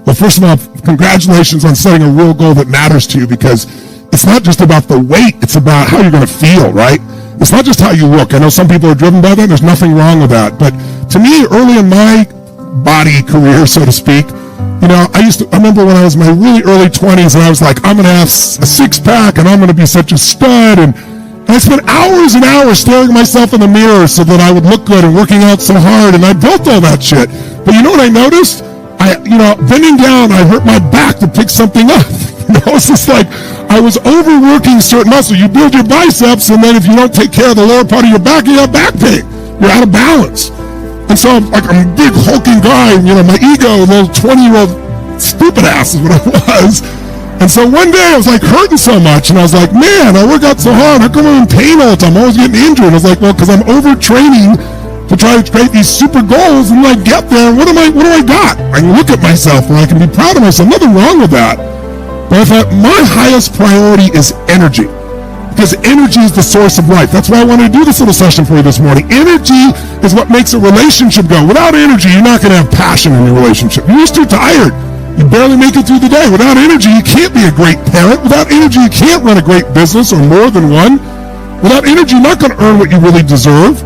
Well, first of all, congratulations on setting a real goal that matters to you, because it's not just about the weight, it's about how you're going to feel, right? It's not just how you look. I know some people are driven by that. There's nothing wrong with that. But to me, early in my body career, so to speak, I remember when I was in my really early 20s and I was like, I'm going to have a six-pack and I'm going to be such a stud. And I spent hours and hours staring at myself in the mirror so that I would look good and working out so hard. And I built all that shit. But you know what I noticed? Bending down, I hurt my back to pick something up. It's just like I was overworking certain muscles. You build your biceps, and then if you don't take care of the lower part of your back, you have back pain. You're out of balance. And so I'm a big hulking guy, my ego, little 20-year-old stupid ass is what I was. And so one day I was like hurting so much, and I was like, man, I work out so hard. How come I'm in pain all the time? I'm always getting injured. I was like, well, because I'm overtraining to try to create these super goals, and when I get there, what do I got? I can look at myself and I can be proud of myself. Nothing wrong with that. But I thought my highest priority is energy, because energy is the source of life. That's why I wanted to do this little session for you this morning. Energy is what makes a relationship go. Without energy, you're not going to have passion in your relationship. You're just too tired. You barely make it through the day. Without energy, you can't be a great parent. Without energy, you can't run a great business, or more than one. Without energy, you're not going to earn what you really deserve.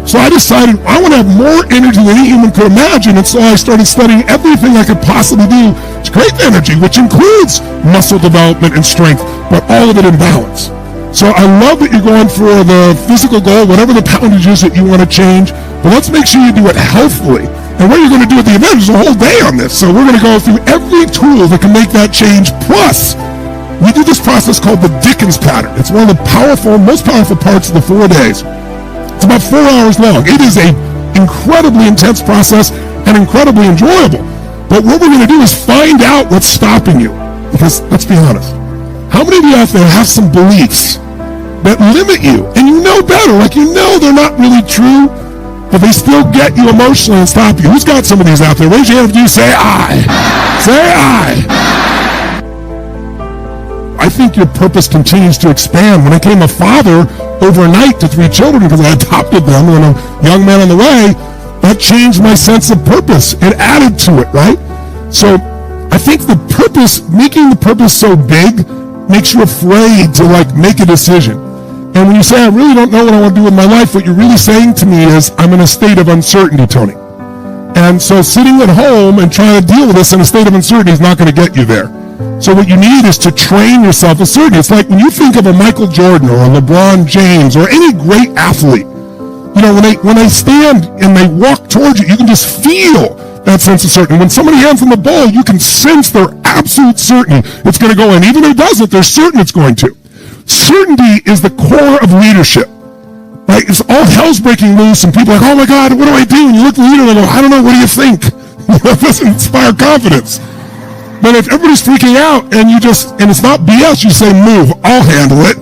So I decided I want to have more energy than any human could imagine, and so I started studying everything I could possibly do to create energy, which includes muscle development and strength, but all of it in balance. So I love that you're going for the physical goal, whatever the poundage is that you want to change, but let's make sure you do it healthfully. And what you're going to do at the event is a whole day on this. So we're going to go through every tool that can make that change. Plus, we do this process called the Dickens pattern. It's one of the most powerful parts of the 4 days. It's about 4 hours long. It is an incredibly intense process and incredibly enjoyable. But what we're going to do is find out what's stopping you. Because let's be honest, how many of you out there have some beliefs that limit you, and you know better, like they're not really true, but they still get you emotionally and stop you? Who's got some of these out there? Raise your hand if you say I. Say I. I think your purpose continues to expand. When I became a father overnight to 3 children, because I adopted them when a young man on the way, that changed my sense of purpose. It added to it, right? So I think making the purpose so big makes you afraid to make a decision. And when you say, I really don't know what I want to do with my life, what you're really saying to me is, I'm in a state of uncertainty, Tony. And so sitting at home and trying to deal with this in a state of uncertainty is not going to get you there. So what you need is to train yourself with certainty. It's like when you think of a Michael Jordan or a LeBron James or any great athlete, when they stand and they walk towards you, you can just feel that sense of certainty. When somebody hands them the ball, you can sense their absolute certainty it's going to go in. Even if it doesn't, they're certain it's going to. Certainty is the core of leadership. Right? It's all hell's breaking loose, and people are like, oh my God, what do I do? And you look at the leader and they go, I don't know, what do you think? It doesn't inspire confidence. But if everybody's freaking out and and it's not BS, you say, move, I'll handle it.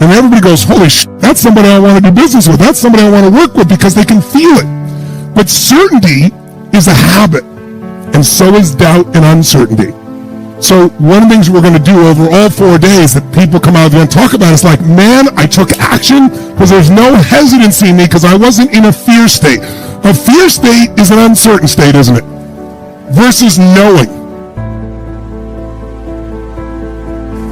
And everybody goes, holy shit, that's somebody I want to do business with. That's somebody I want to work with, because they can feel it. But certainty is a habit, and so is doubt and uncertainty. So one of the things we're going to do over all 4 days that people come out of there and talk about is like, man, I took action because there's no hesitancy in me because I wasn't in a fear state. A fear state is an uncertain state, isn't it? Versus knowing.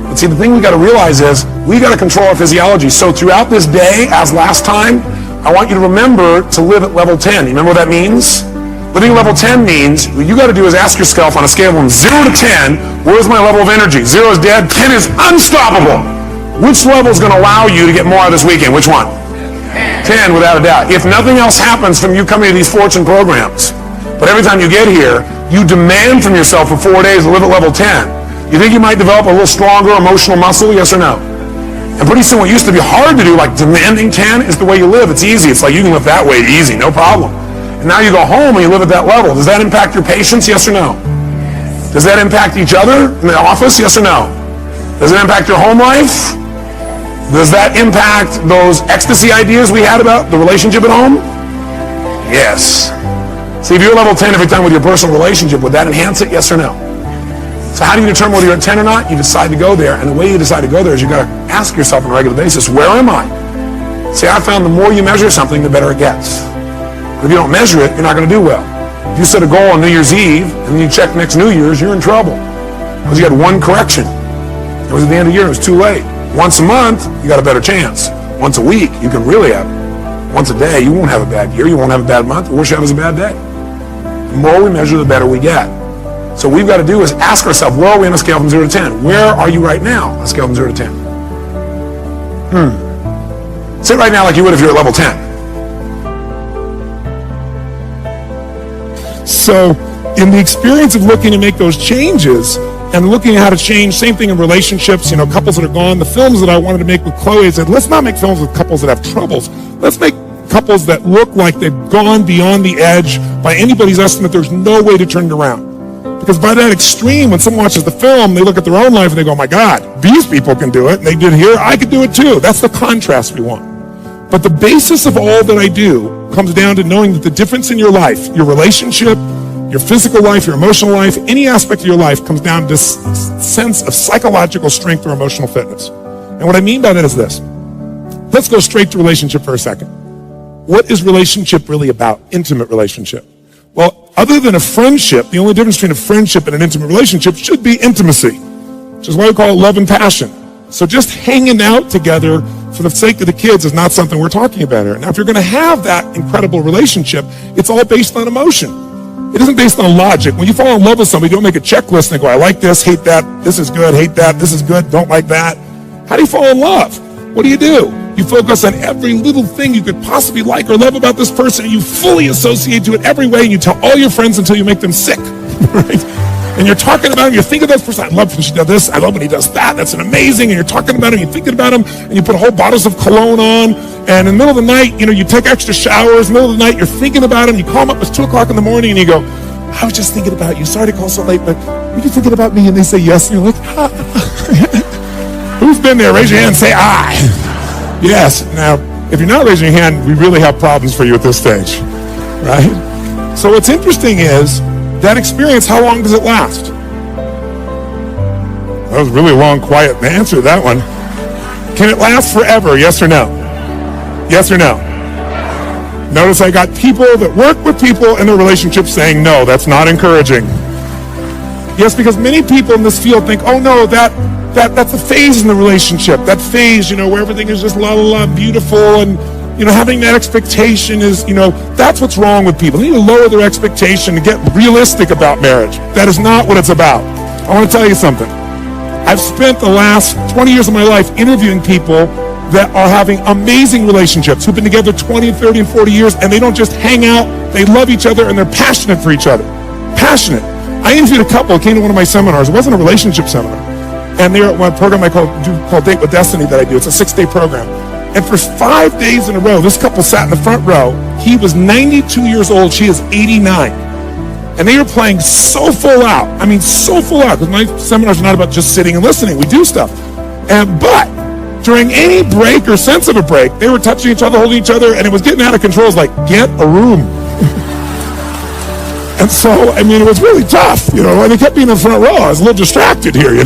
But see, the thing we got to realize is we got to control our physiology. So throughout this day, as last time, I want you to remember to live at level 10. You remember what that means? Living at level 10 means what you got to do is ask yourself on a scale from 0 to 10, where's my level of energy? 0 is dead, 10 is unstoppable. Which level is going to allow you to get more out of this weekend? Which one? 10, without a doubt. If nothing else happens from you coming to these fortune programs, but every time you get here, you demand from yourself for 4 days to live at level 10. You think you might develop a little stronger emotional muscle, yes or no? And pretty soon what used to be hard to do, like demanding 10, is the way you live. It's easy. It's like you can lift that weight easy, no problem. And now you go home and you live at that level. Does that impact your patience, yes or no? Does that impact each other in the office, yes or no? Does it impact your home life? Does that impact those ecstasy ideas we had about the relationship at home? Yes. See, if you're level 10 every time with your personal relationship, would that enhance it, yes or no? So how do you determine whether you're at 10 or not? You decide to go there, and the way you decide to go there is you got to ask yourself on a regular basis, where am I? See, I found the more you measure something, the better it gets. But if you don't measure it, you're not going to do well. If you set a goal on New Year's Eve and then you check next New Year's, you're in trouble. Because you had one correction. It was at the end of the year, it was too late. Once a month, you got a better chance. Once a week, you can really have it. Once a day, you won't have a bad year, you won't have a bad month. The worst you have is a bad day. The more we measure, the better we get. So what we've got to do is ask ourselves, where are we on a scale from 0 to 10? Where are you right now on a scale from 0 to 10? Say it right now like you would if you're at level 10. So in the experience of looking to make those changes and looking at how to change, same thing in relationships, couples that are gone, the films that I wanted to make with Chloe, I said, let's not make films with couples that have troubles. Let's make couples that look like they've gone beyond the edge. By anybody's estimate, there's no way to turn it around. Because by that extreme, when someone watches the film, they look at their own life and they go, oh my God, these people can do it. And they did it here, I could do it too. That's the contrast we want. But the basis of all that I do comes down to knowing that the difference in your life, your relationship, your physical life, your emotional life, any aspect of your life comes down to this sense of psychological strength or emotional fitness. And what I mean by that is this. Let's go straight to relationship for a second. What is relationship really about? Intimate relationship. Well, other than a friendship, the only difference between a friendship and an intimate relationship should be intimacy, which is why we call it love and passion. So just hanging out together for the sake of the kids is not something we're talking about here. Now, if you're going to have that incredible relationship, it's all based on emotion. It isn't based on logic. When you fall in love with somebody, you don't make a checklist and go, I like this, hate that, this is good, hate that, this is good, don't like that. How do you fall in love? What do? You focus on every little thing you could possibly like or love about this person, and you fully associate to it every way, and you tell all your friends until you make them sick, right? And you're talking about him, you're thinking of this person, I love when she does this, I love when he does that, that's an amazing, and you're talking about him, you're thinking about him, and you put whole bottles of cologne on, and in the middle of the night, you take extra showers, in the middle of the night, you're thinking about him, you call him up, it's 2 o'clock in the morning, and you go, I was just thinking about you, sorry to call so late, but were you thinking about me? And they say yes, and you're like, ah. Who's been there? Raise your hand and say, I. Yes. Now, if you're not raising your hand, we really have problems for you at this stage, right? So what's interesting is that experience, how long does it last? That was really a long, quiet answer to that one. Can it last forever? Yes or no? Yes or no? Notice I got people that work with people in their relationships saying, no, that's not encouraging. Yes, because many people in this field think, oh no, that's a phase in the relationship. That phase, where everything is just la la la, beautiful, and having that expectation is, that's what's wrong with people. They need to lower their expectation and get realistic about marriage. That is not what it's about. I want to tell you something. I've spent the last 20 years of my life interviewing people that are having amazing relationships, who've been together 20, 30, and 40 years, and they don't just hang out, they love each other, and they're passionate for each other. Passionate. I interviewed a couple who came to one of my seminars. It wasn't a relationship seminar. And they're at one program I called Date with Destiny that I do. It's a 6-day program. And for 5 days in a row, this couple sat in the front row. He was 92 years old. She is 89. And they were playing so full out. I mean, so full out. Because my seminars are not about just sitting and listening. We do stuff. But during any break or sense of a break, they were touching each other, holding each other, and it was getting out of control. It was like, get a room. And so, it was really tough, and they kept being in the front row. I was a little distracted here,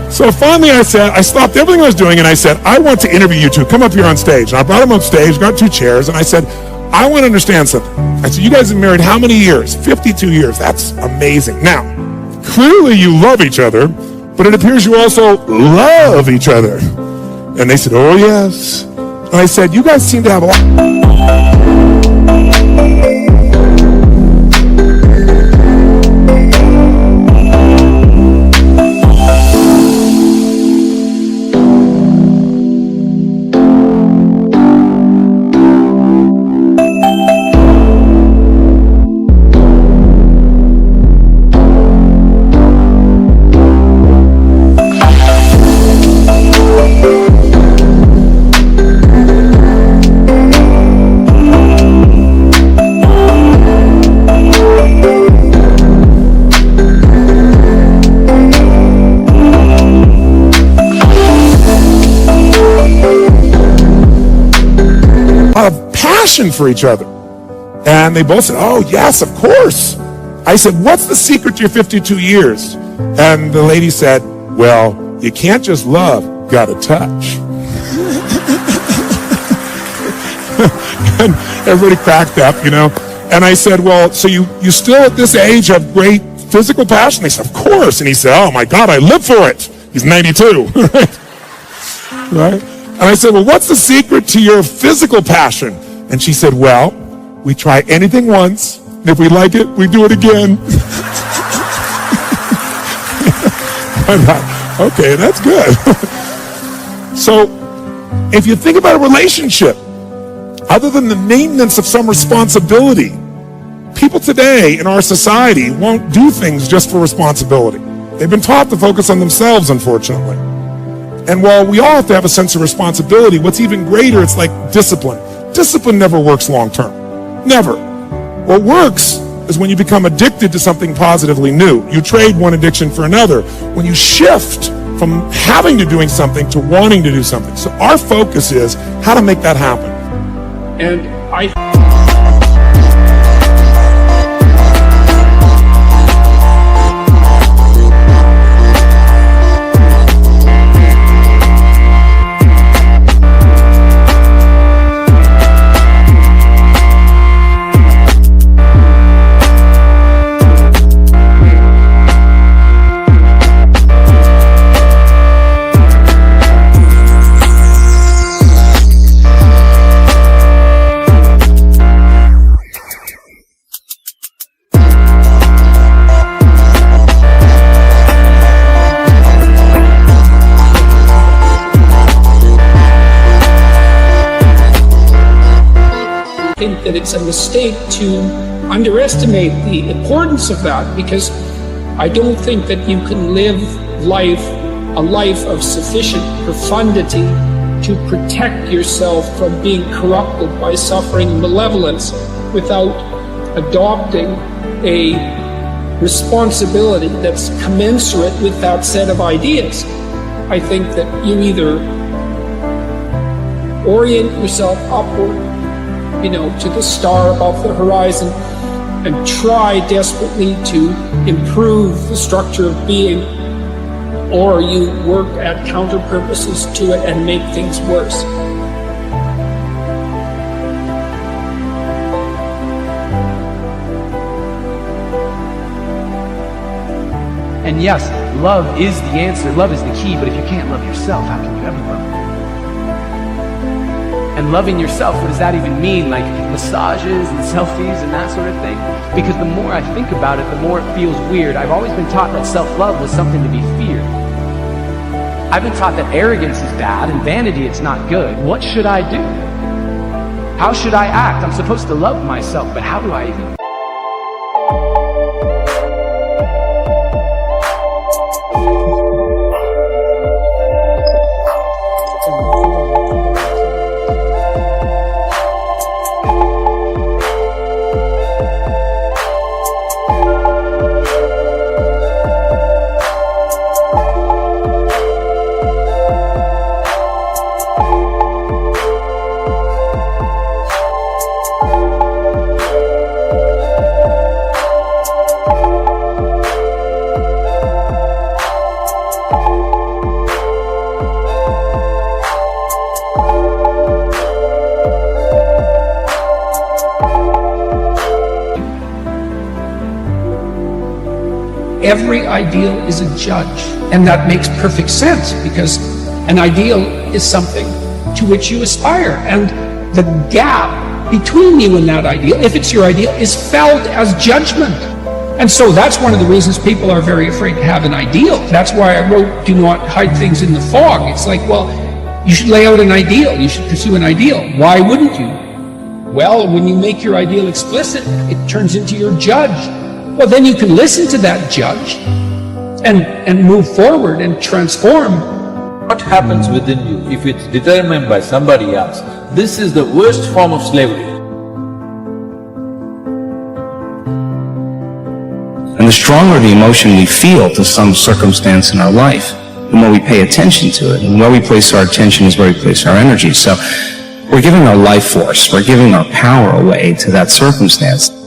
So finally I stopped everything I was doing, and I said, I want to interview you two. Come up here on stage. And I brought them up stage, got 2 chairs, and I said, I want to understand something. I said, you guys have been married how many years? 52 years. That's amazing. Now, clearly you love each other, but it appears you also love each other. And they said, oh yes. And I said, you guys seem to have a lot. For each other. And they both said, oh yes, of course. I said, what's the secret to your 52 years? And the lady said, well, you can't just love, gotta touch. And everybody cracked up, And I said, well, so you still at this age have great physical passion? They said, of course. And he said, oh my God, I live for it. He's 92, right? And I said, well, what's the secret to your physical passion? And she said, well, we try anything once, and if we like it, we do it again. I thought, okay, that's good. So, if you think about a relationship, other than the maintenance of some responsibility, people today in our society won't do things just for responsibility. They've been taught to focus on themselves, unfortunately. And while we all have to have a sense of responsibility, what's even greater, it's like discipline. Discipline never works long term. Never. What works is when you become addicted to something positively new. You trade one addiction for another. When you shift from having to doing something to wanting to do something. So our focus is how to make that happen. And I think that it's a mistake to underestimate the importance of that, because I don't think that you can live a life of sufficient profundity to protect yourself from being corrupted by suffering malevolence without adopting a responsibility that's commensurate with that set of ideas. I think that you either orient yourself upward, to the star above the horizon, and try desperately to improve the structure of being, or you work at counter purposes to it and make things worse. And yes, love is the answer, love is the key, but if you can't love yourself, how can you ever love? And loving yourself, what does that even mean? Like massages and selfies and that sort of thing? Because the more I think about it, the more it feels weird. I've always been taught that self-love was something to be feared. I've been taught that arrogance is bad and vanity it's not good. What should I do? How should I act? I'm supposed to love myself, but how do I even? Every ideal is a judge, and that makes perfect sense, because an ideal is something to which you aspire, and the gap between you and that ideal, if it's your ideal, is felt as judgment. And so that's one of the reasons people are very afraid to have an ideal. That's why I wrote Do Not Hide Things in the Fog. It's like, well, you should lay out an ideal, you should pursue an ideal. Why wouldn't you? Well, when you make your ideal explicit, it turns into your judge. Well, then you can listen to that judge and move forward and transform. What happens within you if it's determined by somebody else? This is the worst form of slavery. And the stronger the emotion we feel to some circumstance in our life, the more we pay attention to it. And where we place our attention is where we place our energy. So we're giving our life force, we're giving our power away to that circumstance.